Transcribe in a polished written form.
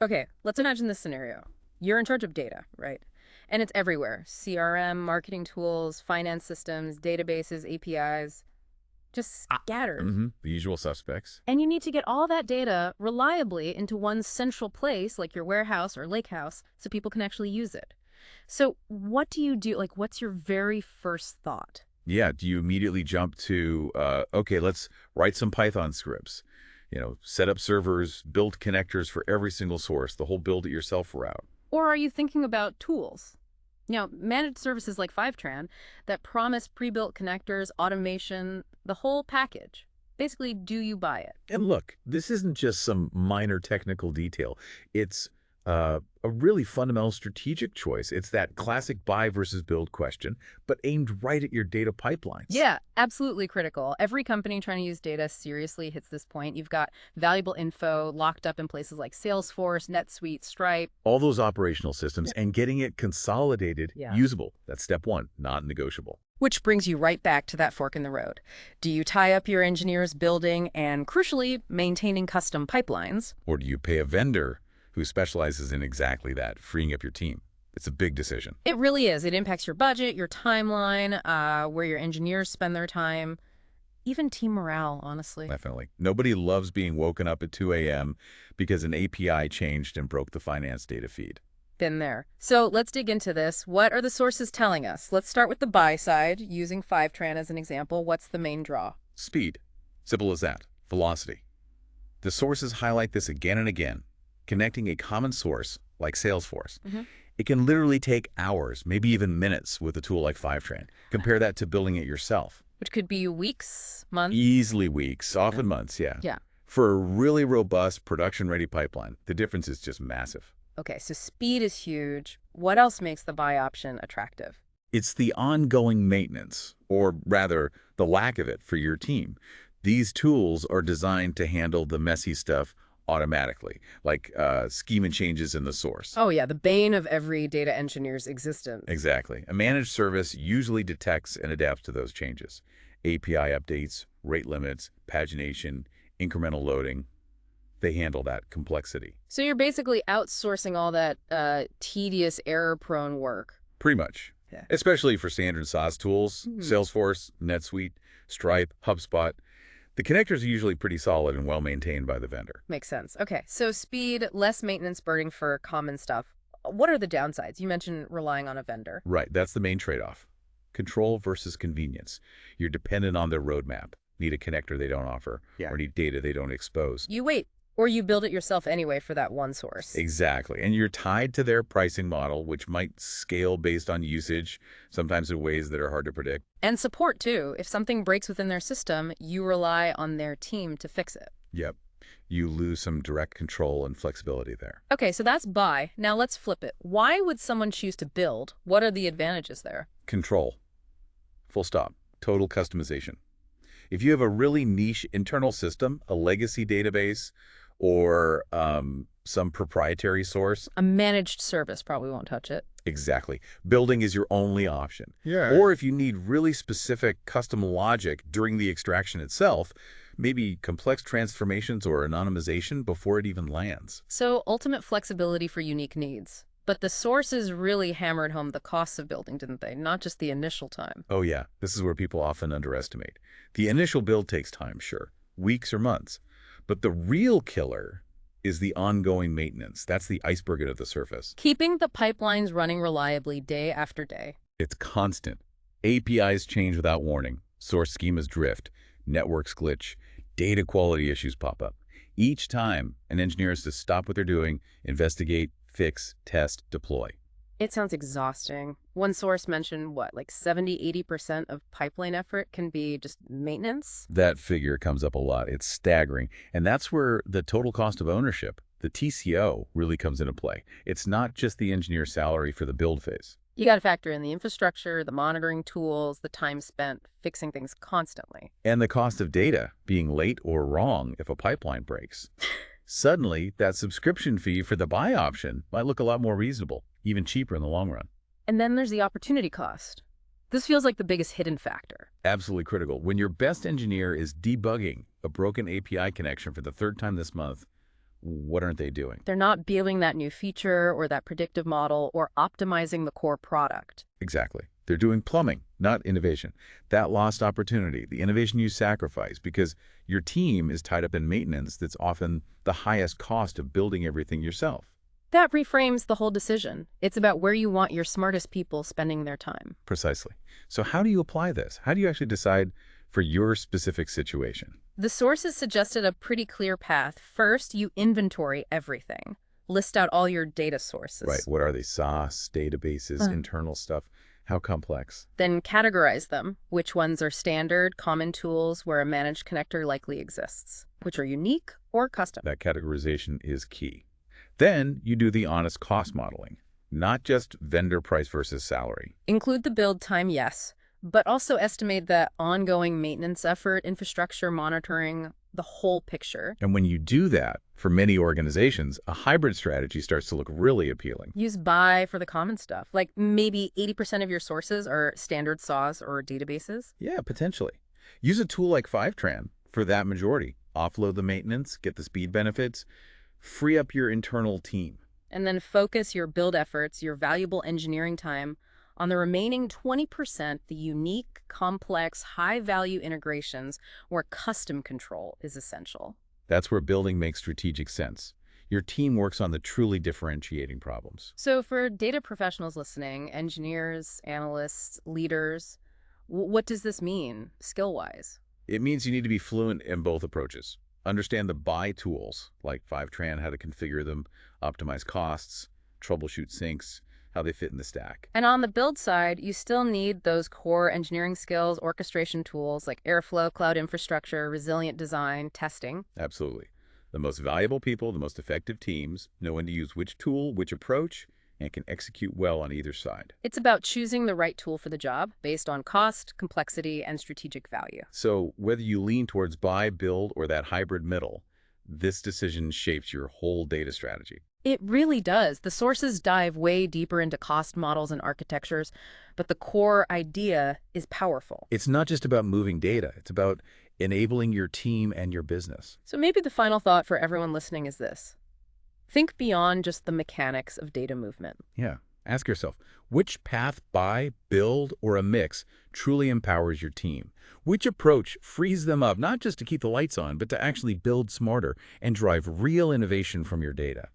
Okay, let's imagine this scenario. You're in charge of data, right? And it's everywhere. CRM, marketing tools, finance systems, databases, APIs, just scattered. The usual suspects. And you need to get all that data reliably into one central place, like your warehouse or lakehouse, so people can actually use it. So what do you do? Like, what's your very first thought? Yeah, do you immediately jump to, okay, let's write some Python scripts, set up servers, build connectors for every single source, the whole build it yourself route? Or are you thinking about tools? Managed services like Fivetran that promise pre-built connectors, automation, the whole package. Basically, do you buy it? And look, this isn't just some minor technical detail. It's a really fundamental strategic choice. It's that classic buy versus build question, but aimed right at your data pipelines. Yeah, absolutely critical. Every company trying to use data seriously hits this point. You've got valuable info locked up in places like Salesforce, NetSuite, Stripe. All those operational systems and getting it consolidated, Yeah. usable. That's step one, not negotiable. Which brings you right back to that fork in the road. Do you tie up your engineers building and, crucially, maintaining custom pipelines? Or do you pay a vendor who specializes in exactly that, freeing up your team? It's a big decision. It really is. It impacts your budget, your timeline, where your engineers spend their time, even team morale, honestly. Definitely. Nobody loves being woken up at 2 a.m. because an API changed and broke the finance data feed. Been there. So let's dig into this. What are the sources telling us? Let's start with the buy side, using Fivetran as an example. What's the main draw? Speed. Simple as that. Velocity. The sources highlight this again and again. Connecting a common source, like Salesforce, it can literally take hours, maybe even minutes with a tool like Fivetran. Compare that to building it yourself. Which could be weeks, months. Easily weeks, often months, yeah. Yeah. For a really robust, production-ready pipeline, the difference is just massive. Okay, so speed is huge. What else makes the buy option attractive? It's the ongoing maintenance, or rather, the lack of it for your team. These tools are designed to handle the messy stuff automatically, like schema changes in the source. Oh yeah, the bane of every data engineer's existence. Exactly. A managed service usually detects and adapts to those changes. API updates, rate limits, pagination, incremental loading. They handle that complexity. So you're basically outsourcing all that tedious, error-prone work. Pretty much. Yeah. Especially for standard SaaS tools, Salesforce, NetSuite, Stripe, HubSpot. The connectors are usually pretty solid and well-maintained by the vendor. Makes sense. Okay, so speed, less maintenance burning for common stuff. What are the downsides? You mentioned relying on a vendor. Right, that's the main trade-off. Control versus convenience. You're dependent on their roadmap. Need a connector they don't offer, or need data they don't expose. You wait, or you build it yourself anyway for that one source. Exactly, and you're tied to their pricing model, which might scale based on usage, sometimes in ways that are hard to predict. And support, too. If something breaks within their system, you rely on their team to fix it. Yep. You lose some direct control and flexibility there. Okay, so that's buy. Now let's flip it. Why would someone choose to build? What are the advantages there? Control. Full stop. Total customization. If you have a really niche internal system, a legacy database, or some proprietary source. A managed service probably won't touch it. Exactly. Building is your only option. Yeah. Or if you need really specific custom logic during the extraction itself, maybe complex transformations or anonymization before it even lands. So ultimate flexibility for unique needs. But the sources really hammered home the costs of building, didn't they? Not just the initial time. Oh yeah, this is where people often underestimate. The initial build takes time, sure, weeks or months. But the real killer is the ongoing maintenance. That's the iceberg under the surface. Keeping the pipelines running reliably day after day. It's constant. APIs change without warning. Source schemas drift. Networks glitch. Data quality issues pop up. Each time, an engineer has to stop what they're doing, investigate, fix, test, deploy. It sounds exhausting. One source mentioned, what, like 70–80% of pipeline effort can be just maintenance? That figure comes up a lot. It's staggering. And that's where the total cost of ownership, the TCO, really comes into play. It's not just the engineer's salary for the build phase. You got to factor in the infrastructure, the monitoring tools, the time spent fixing things constantly. And the cost of data, being late or wrong if a pipeline breaks. Suddenly, that subscription fee for the buy option might look a lot more reasonable, even cheaper in the long run. And then there's the opportunity cost. This feels like the biggest hidden factor. Absolutely critical. When your best engineer is debugging a broken API connection for the third time this month, What aren't they doing? They're not building that new feature or that predictive model or optimizing the core product. Exactly. They're doing plumbing, not innovation. That lost opportunity, the innovation you sacrifice because your team is tied up in maintenance that's often the highest cost of building everything yourself. That reframes the whole decision. It's about where you want your smartest people spending their time. Precisely. So how do you apply this? How do you actually decide for your specific situation? The sources suggested a pretty clear path. First, you inventory everything. List out all your data sources. Right. What are they? SaaS, databases, internal stuff? How complex? Then categorize them. Which ones are standard, common tools where a managed connector likely exists? Which are unique or custom? That categorization is key. Then you do the honest cost modeling, not just vendor price versus salary. Include the build time, yes, but also estimate the ongoing maintenance effort, infrastructure monitoring, the whole picture. And when you do that, for many organizations, a hybrid strategy starts to look really appealing. Use buy for the common stuff. Like maybe 80% of your sources are standard SaaS or databases. Yeah, potentially. Use a tool like Fivetran for that majority. Offload the maintenance, get the speed benefits, free up your internal team. And then focus your build efforts, your valuable engineering time, on the remaining 20%, the unique, complex, high-value integrations where custom control is essential. That's where building makes strategic sense. Your team works on the truly differentiating problems. So for data professionals listening, engineers, analysts, leaders, what does this mean skill-wise? It means you need to be fluent in both approaches. Understand the buy tools, like Fivetran, how to configure them, optimize costs, troubleshoot syncs, how they fit in the stack. And on the build side, you still need those core engineering skills, orchestration tools like Airflow, cloud infrastructure, resilient design, testing. Absolutely. The most valuable people, the most effective teams, know when to use which tool, which approach, and can execute well on either side. It's about choosing the right tool for the job based on cost, complexity, and strategic value. So whether you lean towards buy, build, or that hybrid middle, this decision shapes your whole data strategy. It really does. The sources dive way deeper into cost models and architectures, but the core idea is powerful. It's not just about moving data. It's about enabling your team and your business. So maybe the final thought for everyone listening is this. Think beyond just the mechanics of data movement. Yeah. Ask yourself, which path, buy, build, or a mix truly empowers your team? Which approach frees them up, not just to keep the lights on, but to actually build smarter and drive real innovation from your data?